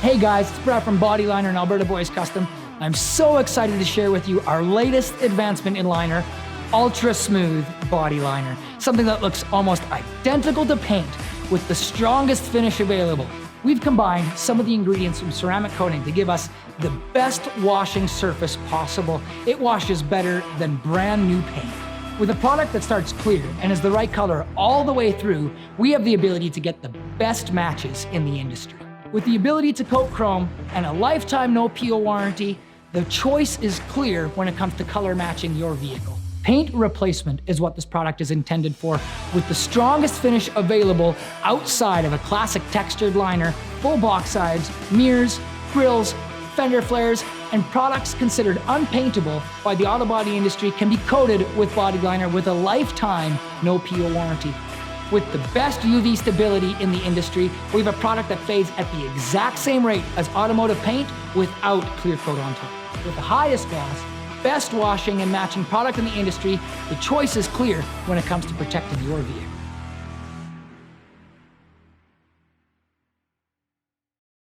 Hey guys, it's Brett from Bodyliner and Alberta Boys Custom. I'm so excited to share with you our latest advancement in liner, Ultra Smooth Bodyliner. Something that looks almost identical to paint with the strongest finish available. We've combined some of the ingredients from ceramic coating to give us the best washing surface possible. It washes better than brand new paint. With a product that starts clear and is the right color all the way through, we have the ability to get the best matches in the industry. With the ability to coat chrome and a lifetime no peel warranty, the choice is clear when it comes to color matching your vehicle. Paint replacement is what this product is intended for, with the strongest finish available outside of a classic textured liner, full box sides, mirrors, grills, fender flares, and products considered unpaintable by the auto body industry can be coated with Bodyliner with a lifetime no peel warranty. With the best UV stability in the industry, we have a product that fades at the exact same rate as automotive paint without clear coat on top. With the highest gloss, best washing and matching product in the industry, the choice is clear when it comes to protecting your vehicle.